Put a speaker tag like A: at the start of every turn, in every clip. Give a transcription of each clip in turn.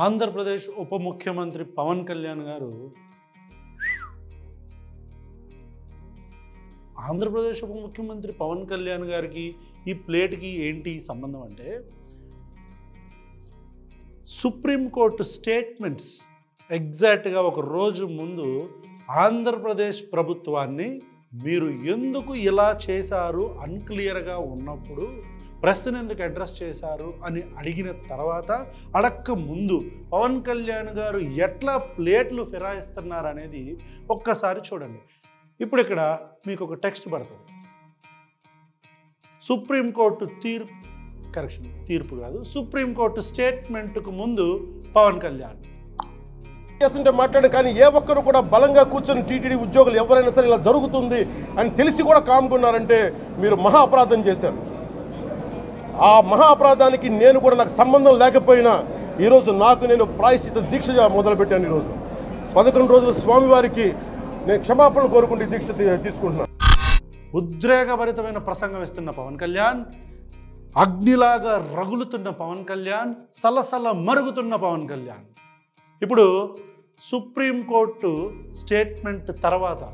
A: ఆంధ్రప్రదేశ్ ఉప ముఖ్యమంత్రి పవన్ కళ్యాణ్ గారు ఆంధ్రప్రదేశ్ ఉప ముఖ్యమంత్రి పవన్ కళ్యాణ్ గారికి ఈ ప్లేట్కి ఏంటి సంబంధం అంటే సుప్రీంకోర్టు స్టేట్మెంట్స్ ఎగ్జాక్ట్గా ఒక రోజు ముందు ఆంధ్రప్రదేశ్ ప్రభుత్వాన్ని మీరు ఎందుకు ఇలా చేశారు అన్క్లియర్గా ఉన్నప్పుడు ప్రశ్న ఎందుకు అడ్రస్ చేశారు అని అడిగిన తర్వాత అడక్క ముందు పవన్ కళ్యాణ్ గారు ఎట్లా ప్లేట్లు ఫిరాయిస్తున్నారు అనేది ఒక్కసారి చూడండి. ఇప్పుడు ఇక్కడ మీకు ఒక టెక్స్ట్ పడుతుంది. సుప్రీంకోర్టు తీర్పు కాదు, సుప్రీంకోర్టు స్టేట్మెంట్కు ముందు పవన్ కళ్యాణ్
B: చేస్తుంటే మాట్లాడు. కానీ ఏ ఒక్కరు కూడా బలంగా కూర్చొని టీటీడీ ఉద్యోగులు ఎవరైనా సరే ఇలా జరుగుతుంది అని తెలిసి కూడా కామ్కున్నారంటే మీరు మహా అపరాధం చేశారు. ఆ మహా అపరాధానికి నేను కూడా నాకు సంబంధం లేకపోయినా ఈరోజు నేను ప్రాయశ్చిత దీక్ష మొదలుపెట్టాను. ఈరోజు 11 రోజులు స్వామివారికి నేను క్షమాపణలు కోరుకుంటే దీక్ష తీసుకుంటున్నాను.
A: ఉద్రేకభరితమైన ప్రసంగం ఇస్తున్న పవన్ కళ్యాణ్, అగ్నిలాగా రగులుతున్న పవన్ కళ్యాణ్, సలసల మరుగుతున్న పవన్ కళ్యాణ్. ఇప్పుడు సుప్రీంకోర్టు స్టేట్మెంట్ తర్వాత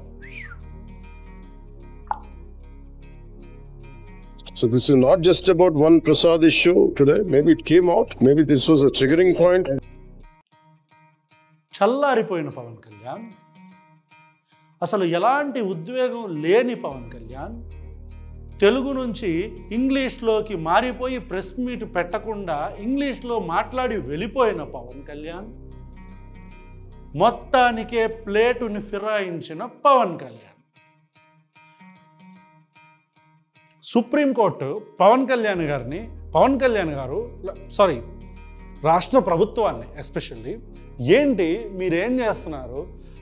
C: So this is not just about one Prasad issue today. Maybe it came out. Maybe this was a triggering point.
A: చల్లారిపోయిన పవన్ కళ్యాణ్, అసలు ఎలాంటి ఉద్వేగం లేని పవన్ కళ్యాణ్, తెలుగు నుంచి ఇంగ్లీష్లోకి మారిపోయి ప్రెస్ మీట్ పెట్టకుండా ఇంగ్లీష్లో మాట్లాడి వెళ్ళిపోయిన పవన్ కళ్యాణ్, మొత్తానికే ప్లేటుని ఫిరాయించిన పవన్ కళ్యాణ్. సుప్రీంకోర్టు పవన్ కళ్యాణ్ గారు రాష్ట్ర ప్రభుత్వాన్ని ఎస్పెషల్లీ ఏంటి మీరేం చేస్తున్నారు,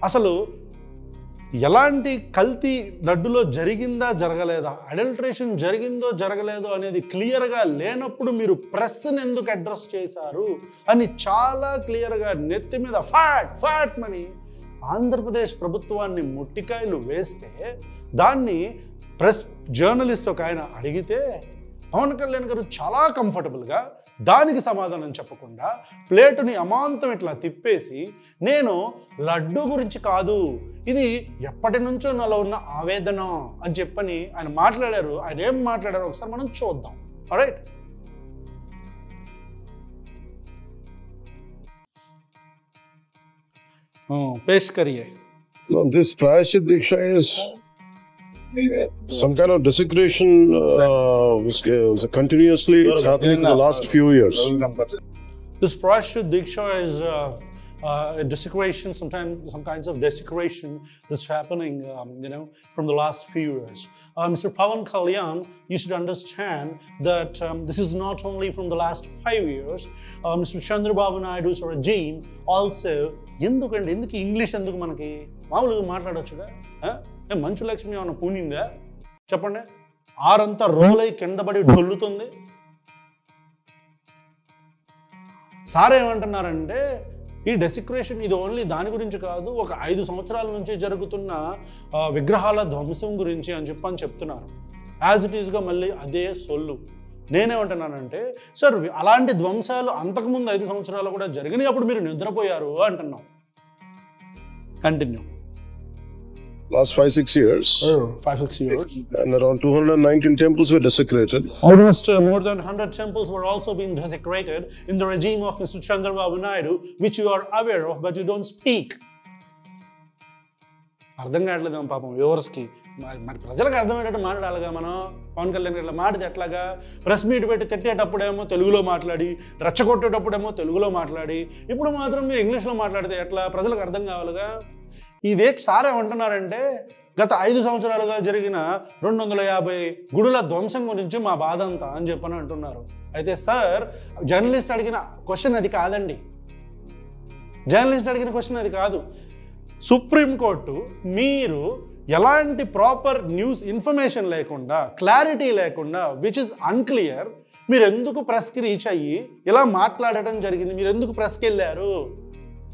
A: అసలు ఎలాంటి కల్తీ లడ్డులో జరిగిందా జరగలేదా, అడల్ట్రేషన్ జరిగిందో జరగలేదో అనేది క్లియర్గా లేనప్పుడు మీరు ప్రెస్ని ఎందుకు అడ్రస్ చేశారు అని చాలా క్లియర్గా నెత్తి మీద ఫ్యాట్ మని ఆంధ్రప్రదేశ్ ప్రభుత్వాన్ని ముట్టికాయలు వేస్తే దాన్ని ప్రెస్ జర్నలిస్ట్ ఒక ఆయన అడిగితే పవన్ కళ్యాణ్ గారు చాలా కంఫర్టబుల్గా దానికి సమాధానం చెప్పకుండా ప్లేటుని అమాంతం ఇట్లా తిప్పేసి నేను లడ్డు గురించి కాదు, ఇది ఎప్పటి నుంచో నాలో ఉన్న ఆవేదన అని చెప్పని ఆయన మాట్లాడారు. ఆయన ఏం మాట్లాడారో ఒకసారి మనం చూద్దాం. Alright, పేష్ కరియే.
C: This Prayashit Diksha is some kind of desecration continuously. It's happening for the last few years.
A: This Prayashit Diksha is a desecration, some kinds of desecration that's happening, from the last few years. Mr. Pawan Kalyan, you should understand that this is not only from the last 5 years. Mr. Chandrababu Naidu's regime also, ఎందుకు English ఎందుకు మనకి మామూలుగా మాట్లాడొచ్చుగా. మంచు లక్ష్మి ఏమైనా పూనిందా చెప్పండి, ఆరంతా రోలై కిందపడి డొల్లుతుంది. Sir ఏమంటున్నారంటే ఈ డెసిక్రేషన్ ఇది only దాని గురించి కాదు, ఒక 5 సంవత్సరాల నుంచి జరుగుతున్న విగ్రహాల ధ్వంసం గురించి అని చెప్తున్నారు. యాజ్ ఇట్ ఈస్గా మళ్ళీ అదే సొల్లు. నేనేమంటున్నానంటే సార్ అలాంటి ధ్వంసాలు అంతకుముందు 5 సంవత్సరాలు కూడా జరిగినాయి, అప్పుడు మీరు నిద్రపోయారు అంటున్నాం. Continue.
C: Last 5-6 years.
A: 5-6 years.
C: And around 219 temples were desecrated.
A: Almost more than 100 temples were also being desecrated in the regime of Mr. Chandrababu Naidu, which you are aware of, but you don't speak. అర్థం కావట్లేదు పాపం వ్యూవర్స్కి. మరి ప్రజలకు అర్థమయ్యేటట్టు మాట్లాడాలిగా మనం. పవన్ కళ్యాణ్ ఇట్లా మాట్లాడితే ఎట్లాగా? ప్రెస్ మీట్ పెట్టి తిట్టేటప్పుడేమో తెలుగులో మాట్లాడి, రెచ్చగొట్టేటప్పుడేమో తెలుగులో మాట్లాడి, ఇప్పుడు మాత్రం మీరు ఇంగ్లీష్లో మాట్లాడితే ఎట్లా? ప్రజలకు అర్థం కావాలిగా. ఇదే సార్ ఏమంటున్నారంటే గత 5 సంవత్సరాలుగా జరిగిన 250 గుడుల ధ్వంసం గురించి మా బాధ అంతా అని చెప్పని అంటున్నారు. అయితే సార్ జర్నలిస్ట్ అడిగిన క్వశ్చన్ అది కాదండి. అది కాదు. సుప్రీంకోర్టు మీరు ఎలాంటి ప్రాపర్ న్యూస్ ఇన్ఫర్మేషన్ లేకుండా, క్లారిటీ లేకుండా, విచ్ ఇస్ అన్క్లియర్, మీరు ఎందుకు ప్రెస్కి రీచ్ అయ్యి ఇలా మాట్లాడటం జరిగింది, మీరు ఎందుకు ప్రెస్కి వెళ్ళారు,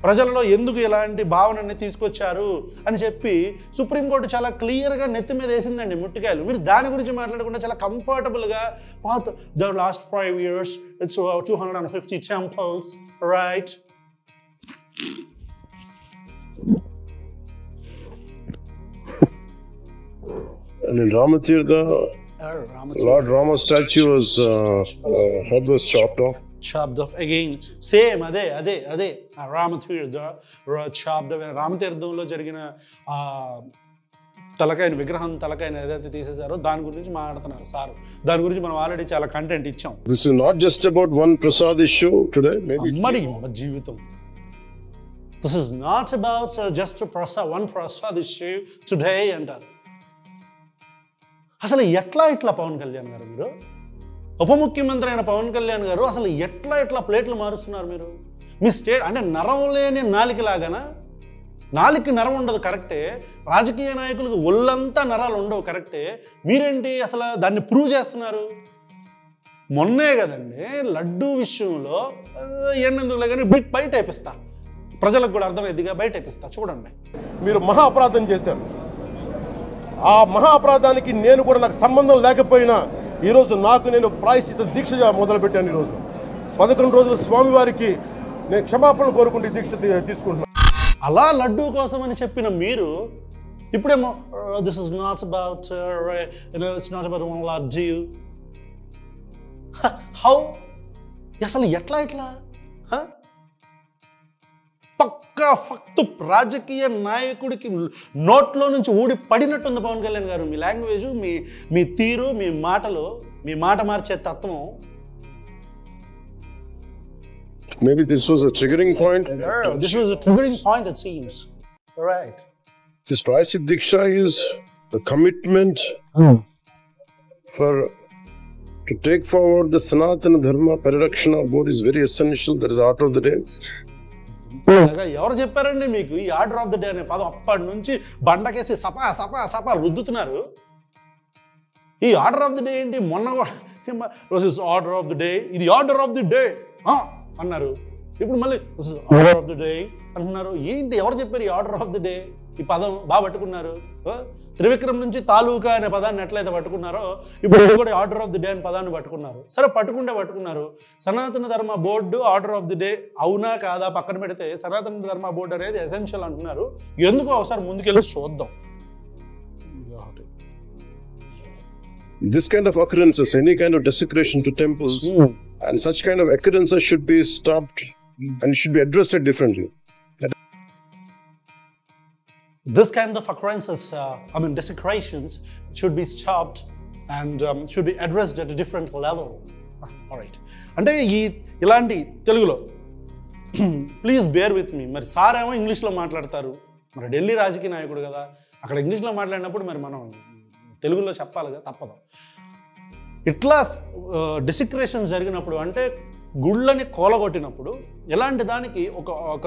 A: ప్రజలలో ఎందుకు ఇలాంటి భావనని తీసుకొచ్చారు అని చెప్పి సుప్రీంకోర్టు చాలా క్లియర్గా నెత్తి మీద వేసిందండి ముట్టికాయలు. మీరు దాని గురించి మాట్లాడకుండా చాలా కంఫర్టబుల్గా the last 5 years it's about 250 temples, right?
C: And in Ramatirtha, Lord Rama statue was head was chopped off.
A: Chopped off again. Same, అదే రామతీర్థ chopped off. రామతీర్థంలో జరిగిన తలకాయన విగ్రహం తలకాయన ఏదైతే తీసేశారో దాని గురించి మాట్లాడుతున్నారు సార్. దాని గురించి మనం ఆల్రెడీ చాలా కంటెంట్ ఇచ్చాం.
C: This is not just about one prasad issue today. Maybe
A: అమ్మడి జీవితం. This is not about just one prasad issue today. And అసలు ఇట్లా పవన్ కళ్యాణ్ గారు, మీరు ఉప ముఖ్యమంత్రి అయిన పవన్ కళ్యాణ్ గారు అసలు ఎట్లా ప్లేట్లు మారుస్తున్నారు మీరు? మీ స్టేట్ అంటే నరం లేని నాలికలాగానా? నాలికి నరం ఉండదు కరెక్టే, రాజకీయ నాయకులకు ఒళ్ళంతా నరాలు ఉండవు కరెక్టే, మీరేంటి అసలు దాన్ని ప్రూవ్ చేస్తున్నారు? మొన్నే కదండి లడ్డూ విషయంలో ఎన్నెందుకులే కానీ బయట వేపిస్తా, ప్రజలకు కూడా అర్థమైందిగా బయట వేపిస్తా చూడండి.
B: మీరు మహా అపరాధం చేశారు. ఆ మహా అపరాధానికి నేను కూడా నాకు సంబంధం లేకపోయినా ఈరోజు నేను ప్రాయశ్చిత దీక్ష మొదలుపెట్టాను. ఈరోజు 11 రోజులు స్వామివారికి నేను క్షమాపణలు కోరుకుంటూ దీక్ష తీసుకుంటున్నాను.
A: అలా లడ్డూ కోసం అని చెప్పిన మీరు ఇప్పుడేమో this is not about it's not about one laddoo. How? అసలు ఎట్లా పక్కా ఫక్తు రాజకీయ నాయకుడికి నోట్లో నుంచి ఊడి పడినట్టుంది పవన్ కళ్యాణ్ గారు. మీ లాంగ్వేజ్, మీ తీరు, మీ మాటలు, మీ మాట మార్చే తత్వం.
C: maybe this was a triggering point.
A: This was a triggering point, it seems. Right.
C: This Prayashchit Diksha is the commitment to take forward the Sanatana Dharma Parirakshana board is very essential. That is order of the day.
A: ఎవరు చెప్పారండి మీకు ఈ order of the day అనే పదం? అప్పటి నుంచి బండకేసి supper రుద్దుతున్నారు. ఈ ఆర్డర్ ఆఫ్ ది డే ఏంటి? మొన్న కూడా ఆర్డర్ ఆఫ్ ది డే, ఇది ఆర్డర్ ఆఫ్ ది డే అన్నారు. ఇప్పుడు మళ్ళీ ఆర్డర్ ఆఫ్ ది డే అంటున్నారు. ఏంటి, ఎవరు చెప్పారు ఈ ఆర్డర్ ఆఫ్ ది డే? ఈ పదం బాగా పట్టుకున్నారు. త్రివిక్రమ్ నుంచి తాలూకా అనే పదాన్ని ఎట్లయితే పట్టుకున్నారో ఇప్పుడు కూడా ఆర్డర్ ఆఫ్ ది డే అనే పదాన్ని పట్టుకున్నారు. సరే పట్టుకున్నారు. సనాతన ధర్మ board order of the day అవునా కాదా పక్కన పెడితే సనాతన ధర్మ బోర్డు అనేది ఎసెన్షియల్ అంటున్నారు. ఎందుకో ఒకసారి ముందుకెళ్ళి చూద్దాం.
C: This kind of occurrences, any kind of desecration to temples and such kind of occurrences should be stopped and should be addressed differently.
A: This kind of occurrences, desecrations should be stopped and should be addressed at a different level. All right. అంటే ఇలాంటి తెలుగులో please bear with me. మరి sir ఏమో ఇంగ్లీష్లో మాట్లాడతారు, మరి ఢిల్లీ రాజకీయ నాయకుడు కదా, అక్కడ ఇంగ్లీష్లో మాట్లాడినప్పుడు మరి మనం తెలుగులో చెప్పాలిగా, తప్పదు. ఇట్లా డెసిక్రేషన్ జరిగినప్పుడు అంటే గుళ్ళని కోలగొట్టినప్పుడు ఎలాంటి దానికి ఒక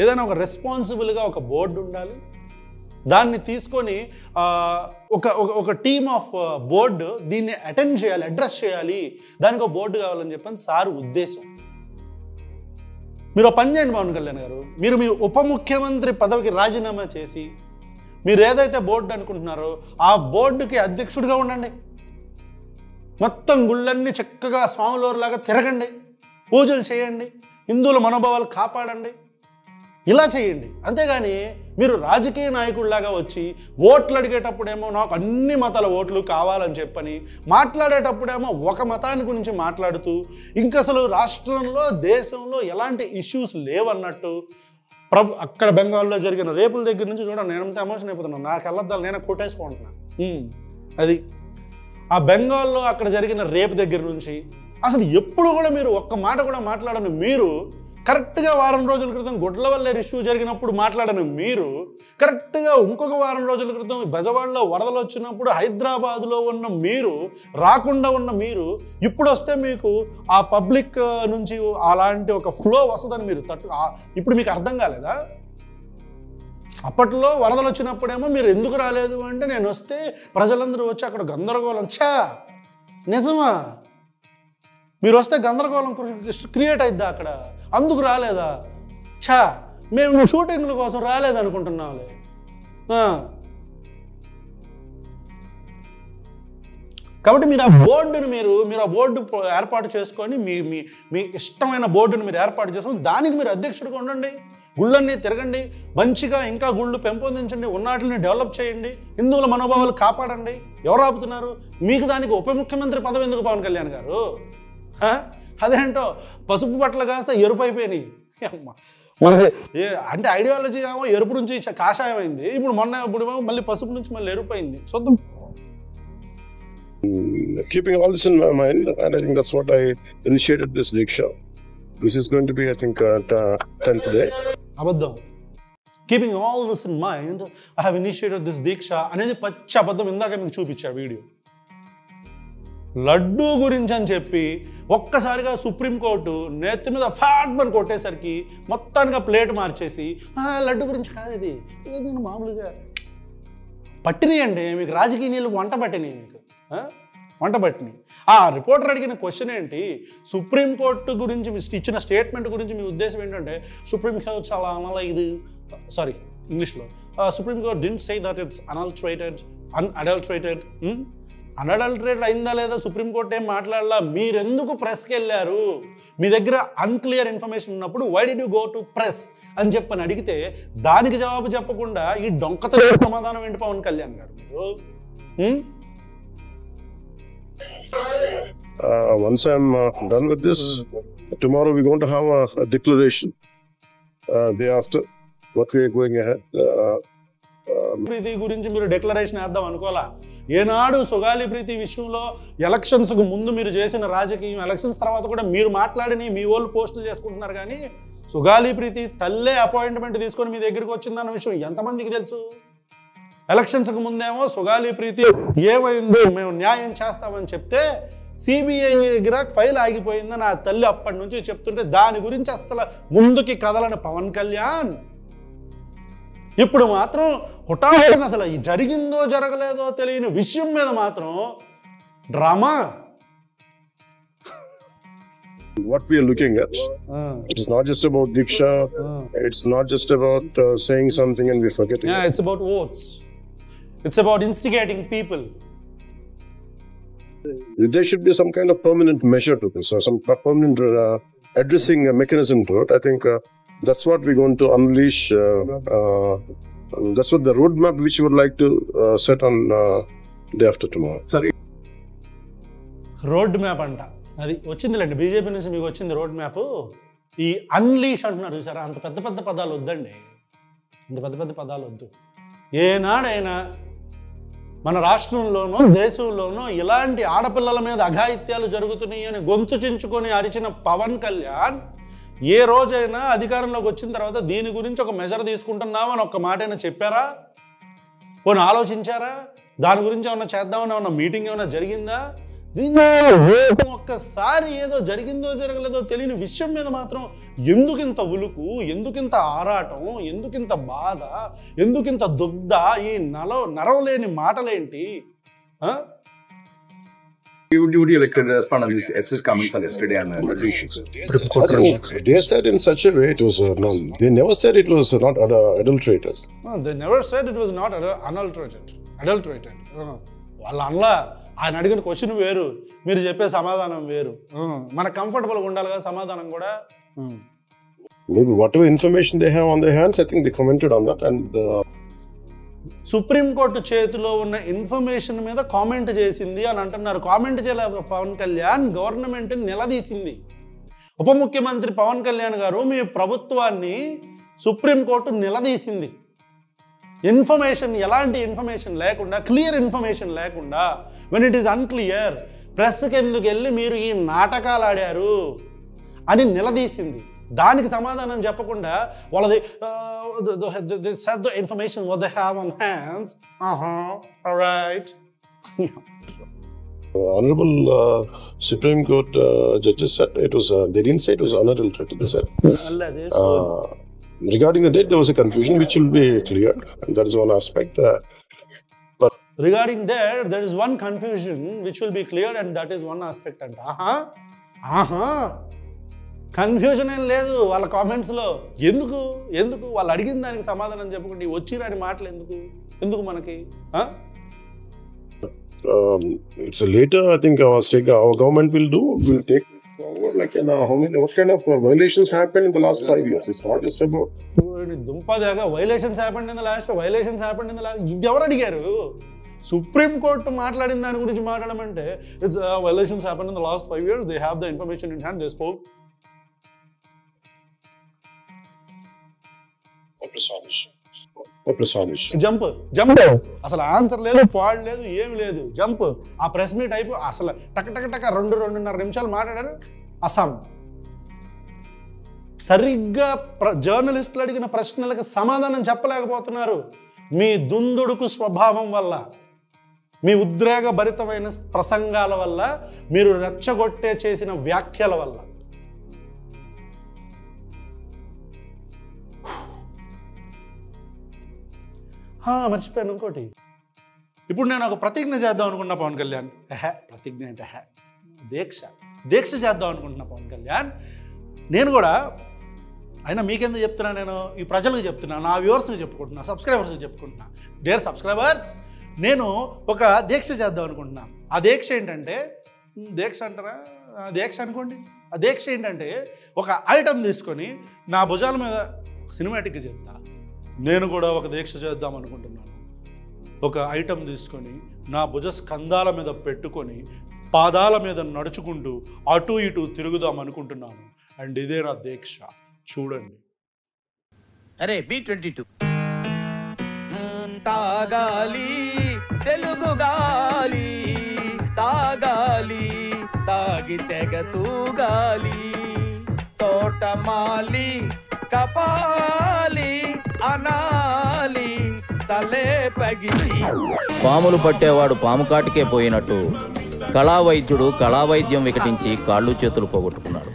A: ఏదైనా ఒక రెస్పాన్సిబుల్గా ఒక బోర్డు ఉండాలి. దాన్ని తీసుకొని ఒక టీమ్ ఆఫ్ బోర్డు దీన్ని అటెండ్ చేయాలి, అడ్రస్ చేయాలి, దానికి ఒక బోర్డు కావాలని చెప్పని సార్ ఉద్దేశం. మీరు పని చేయండి పవన్ కళ్యాణ్ గారు, మీరు మీ ఉప ముఖ్యమంత్రి పదవికి రాజీనామా చేసి మీరు ఏదైతే బోర్డు అనుకుంటున్నారో ఆ బోర్డుకి అధ్యక్షుడిగా ఉండండి. మొత్తం గుళ్ళన్నీ చక్కగా స్వాములవారిలాగా తిరగండి, పూజలు చేయండి, హిందువుల మనోభావాలు కాపాడండి, ఇలా చేయండి. అంతేగాని మీరు రాజకీయ నాయకుడిలాగా వచ్చి ఓట్లు అడిగేటప్పుడేమో నాకు అన్ని మతాల ఓట్లు కావాలని చెప్పని మాట్లాడేటప్పుడేమో ఒక మతాన్ని గురించి మాట్లాడుతూ ఇంకా అసలు రాష్ట్రంలో దేశంలో ఎలాంటి ఇష్యూస్ లేవన్నట్టు అక్కడ బెంగాల్లో జరిగిన రేపుల దగ్గర నుంచి చూడండి, నేనంతా ఎమోషన్ అయిపోతున్నాను, నాకు వెళ్ళద్దాలు నేనే కొట్టేసుకుంటున్నా. అది ఆ బెంగాల్లో అక్కడ జరిగిన రేపు దగ్గర నుంచి అసలు ఎప్పుడు కూడా మీరు ఒక్క మాట కూడా మాట్లాడని మీరు, కరెక్ట్గా వారం రోజుల క్రితం గుడ్లవల్లేరు ఇష్యూ జరిగినప్పుడు మాట్లాడని మీరు, కరెక్ట్గా ఇంకొక వారం రోజుల క్రితం బెజవాడలో వరదలు వచ్చినప్పుడు హైదరాబాద్లో ఉన్న మీరు, రాకుండా ఉన్న మీరు, ఇప్పుడు వస్తే మీకు ఆ పబ్లిక్ నుంచి అలాంటి ఒక ఫ్లో వస్తుందని మీరు ఇప్పుడు మీకు అర్థం కాలేదా? అప్పట్లో వరదలు వచ్చినప్పుడేమో మీరు ఎందుకు రాలేదు అంటే నేను వస్తే ప్రజలందరూ వచ్చి అక్కడ గందరగోళం. నిజమా? మీరు వస్తే గందరగోళం క్రియేట్ అయిద్దా అక్కడ, అందుకు రాలేదా? మేము షూటింగ్ల కోసం రాలేదనుకుంటున్నాంలే. కాబట్టి మీరు ఆ బోర్డుని మీరు ఆ బోర్డు ఏర్పాటు చేసుకొని మీ ఇష్టమైన బోర్డుని మీరు ఏర్పాటు చేసుకొని దానికి మీరు అధ్యక్షుడిగా ఉండండి. గుళ్ళన్నీ తిరగండి, మంచిగా ఇంకా గుళ్ళు పెంపొందించండి, ఉన్నటిని డెవలప్ చేయండి, హిందువుల మనోభావాలు కాపాడండి. ఎవరు ఆపుతున్నారు? మీకు దానికి ఉప ముఖ్యమంత్రి పదవి ఎందుకు పవన్ కళ్యాణ్ గారు? అదేంటో పసుపు బట్టలు కాస్త ఎరుపు అయిపోయినాయి. అమ్మ మనకి అంటే ఐడియాలజీ ఏమో ఎరుపు నుంచి కాషాయం అయింది, ఇప్పుడు మళ్ళీ పసుపు నుంచి మళ్ళీ ఎరుపు అయింది. చూద్దాం.
C: Keeping all this in my mind, and I think that's what I initiated this Diksha. This is going to be, I think, 10th day.
A: అబద్ధం. Keeping all this in mind, I have initiated this దీక్ష అనేది పచ్చి అబద్ధం. ఇందాక మీకు చూపించా video. Laddu గురించి అని చెప్పి ఒక్కసారిగా సుప్రీంకోర్టు నెత్తి మీద ఫ్యాట్మని కొట్టేసరికి మొత్తానికి ప్లేట్ మార్చేసి లడ్డు గురించి కాదు ఇది, నేను మామూలుగా పట్టినాయండి మీకు రాజకీయ నీళ్ళు వంట పట్టినాయి, మీకు వంట పట్టినాయి. ఆ రిపోర్టర్ అడిగిన క్వశ్చన్ ఏంటి, సుప్రీంకోర్టు గురించి మీ ఇచ్చిన స్టేట్మెంట్ గురించి మీ ఉద్దేశం ఏంటంటే సుప్రీంకోర్టు చాలా ఇది సారీ ఇంగ్లీష్లో supreme court didn't say that it's unadulterated unadulterated అయిందా లేదా సుప్రీంకోర్టు ఏం మాట్లాడలా. మీరెందుకు ప్రెస్కి వెళ్ళారు? మీ దగ్గర అన్క్లియర్ ఇన్ఫర్మేషన్ ఉన్నప్పుడు why did you go to press అని చెప్పని అడిగితే దానికి జవాబు చెప్పకుండా ఈ డొంకతో సమాధానం ఏంటి పవన్ కళ్యాణ్ గారు మీరు?
C: Once I'm done with this, tomorrow we're going to have a declaration. Day after, what we are going ahead.
A: ప్రీతి గురించి మీరు డిక్లరేషన్ వేద్దాం అనుకోవాలా? ఏనాడు సుగాలి ప్రీతి విషయంలో ఎలక్షన్స్కు ముందు మీరు చేసిన రాజకీయం, ఎలక్షన్స్ తర్వాత కూడా మీరు మాట్లాడిని మీ వాళ్ళు పోస్టులు చేసుకుంటున్నారు, కానీ సుగాలి ప్రీతి తల్లే అపాయింట్మెంట్ తీసుకొని మీ దగ్గరికి వచ్చిందన్న విషయం ఎంతమందికి తెలుసు? ఎలక్షన్స్కు ముందేమో సుగాలి ప్రీతి ఏమైందో మేము న్యాయం చేస్తామని చెప్తే సిబిఐ దగ్గర ఫైల్ ఆగిపోయిందని ఆ తల్లి అప్పటి నుంచి చెప్తుంటే దాని గురించి అస్సలు ముందుకి కదలని పవన్ కళ్యాణ్ ఇప్పుడు మాత్రం హుటాహుటిన అసలు జరిగిందో జరగలేదో తెలియని విషయం మీద మాత్రం drama.
C: What we are looking at, it is not just about Diksha, it's not just about saying something and we forgetting.
A: Yeah, it's about votes. It's about instigating people.
C: There should be some kind of permanent measure to this, or some permanent addressing mechanism to it. I think that's what we're going to unleash. That's what the roadmap which we would like to set on day after tomorrow. Sorry.
A: Road map అంట అది వచ్చిందిలేండి, BJP నుంచి మీకు వచ్చింది road map. ఈ unleash అంటున్నారు చూసారా, అంత పెద్ద పెద్ద పదాలు వద్దండి, అంత పెద్ద పెద్ద పదాలు వద్దు. ఏనాడైనా మన రాష్ట్రంలోనో దేశంలోనో ఇలాంటి ఆడపిల్లల మీద అఘాయిత్యాలు జరుగుతున్నాయి అని గొంతు చించుకొని అరిచిన పవన్ కళ్యాణ్ ఏ రోజైనా అధికారంలోకి వచ్చిన తర్వాత దీని గురించి ఒక మెజర్ తీసుకుంటున్నామని ఒక్క మాట అయినా చెప్పారా? పోనీ ఆలోచించారా? దాని గురించి ఏమన్నా చేద్దామని ఏమన్నా మీటింగ్ ఏమైనా జరిగిందా? దీన్ని ఒక్కసారి ఏదో జరిగిందో జరగలేదో తెలియని విషయం మీద మాత్రం ఎందుకింత ఉలుకు, ఎందుకింత ఆరాటం, ఎందుకింత బాధ, ఎందుకింత దుగ్ధ, ఈ నరవలేని మాటలేంటి?
D: Would you like to respond on these SS comments yesterday?
C: They said in such a way it was no. They never said it was not adulterated.
A: No, they never said it was not adulterated. వాళ్ళ అనలా. ఆయన అడిగిన question వేరు, మీరు చెప్పే సమాధానం వేరు. మనకు కంఫర్టబుల్గా ఉండాలి కదా సమాధానం కూడా.
C: Maybe whatever information they have on their hands, I think they commented on that. And
A: supreme court చేతిలో ఉన్న ఇన్ఫర్మేషన్ మీద కామెంట్ చేసింది అని అంటున్నారు. కామెంట్ చేయలేదు పవన్ కళ్యాణ్, గవర్నమెంట్ని నిలదీసింది. ఉప ముఖ్యమంత్రి పవన్ కళ్యాణ్ గారు మీ ప్రభుత్వాన్ని సుప్రీంకోర్టు నిలదీసింది. ఇన్ఫర్మేషన్, ఎలాంటి ఇన్ఫర్మేషన్ లేకుండా, క్లియర్ ఇన్ఫర్మేషన్ లేకుండా, వెన్ ఇట్ ఈస్ అన్క్లియర్, ప్రెస్కి ఎందుకు వెళ్ళి మీరు ఈ నాటకాలు ఆడారు అని నిలదీసింది. దానికి సమాధానం చెప్పకుండా వాళ్ళది information what they have on hands. All right.
C: Honorable Supreme Court judges said it was. They didn't say it was unadulterated. They said regarding the date there was a confusion which will be cleared. And that is one aspect. But
A: regarding there is one confusion which will be cleared, and that is one aspect. And confusion ఏం లేదు వాళ్ళ కామెంట్స్లో. ఎందుకు వాళ్ళు అడిగిన దానికి సమాధానం చెప్పకుండా వచ్చిరాని మాటలు ఎందుకు మనకి?
C: it's a later, I think our government will take forward, like, what kind of violations happened in the last 5 years. It's not just about...
A: దుంపదేగా violations happened in the last, ఇది ఎవరు అడిగారు? సుప్రీంకోర్టు మాట్లాడిన దాని గురించి మాట్లాడమంటే it's violations happened in the last 5 years, they have the information in hand, they spoke. Jump అసలు answer లేదు, పాడు లేదు, ఏమి లేదు, జంప్. ఆ ప్రెస్ మీట్ అయిపో అసలు టక 2-2.5 నిమిషాలు మాట్లాడారు. అస్సాం సరిగ్గా జర్నలిస్టులు అడిగిన ప్రశ్నలకు సమాధానం చెప్పలేకపోతున్నారు. మీ దుందుడుకు స్వభావం వల్ల, మీ ఉద్రేకభరితమైన ప్రసంగాల వల్ల, మీరు రెచ్చగొట్టే చేసిన వ్యాఖ్యల వల్ల. మర్చిపోయాను ఇంకోటి. ఇప్పుడు నేను ఒక ప్రతిజ్ఞ చేద్దాం అనుకున్నా పవన్ కళ్యాణ్. ప్రతిజ్ఞ అంటే దీక్ష చేద్దాం అనుకుంటున్నా పవన్ కళ్యాణ్. నేను కూడా, అయినా మీకెందుకు చెప్తున్నా, నేను ఈ ప్రజలకు చెప్తున్నా, నా వ్యూవర్స్కి చెప్పుకుంటున్నా, సబ్స్క్రైబర్స్కి చెప్పుకుంటున్నా. డియర్ సబ్స్క్రైబర్స్, నేను ఒక దీక్ష చేద్దాం అనుకుంటున్నా. ఆ దీక్ష ఏంటంటే, దీక్ష అంటారా, దీక్ష అనుకోండి. ఆ దీక్ష ఏంటంటే, ఒక ఐటమ్ తీసుకొని నా భుజాల మీద సినిమాటిక్గా చెప్తా. నేను కూడా ఒక దీక్ష చేద్దాం అనుకుంటున్నాను. ఒక ఐటమ్ తీసుకొని నా భుజ స్కంధాల మీద పెట్టుకొని పాదాల మీద నడుచుకుంటూ అటు ఇటు తిరుగుదాం అనుకుంటున్నాను. అండ్ ఇదే నా దీక్ష, చూడండి.
E: అరే B22 తాగాలి తెలుగు గాలి, తాగాలి తాగి తెగ తూగాలి, తోటమాలి కపాలి అనాలి తలే పగిలి.
F: పాములు పట్టేవాడు పాము కాటికే పోయినట్టు కళావైద్యుడు కళావైద్యం వికటించి కాళ్ళు చేతులు పోగొట్టుకున్నాడు.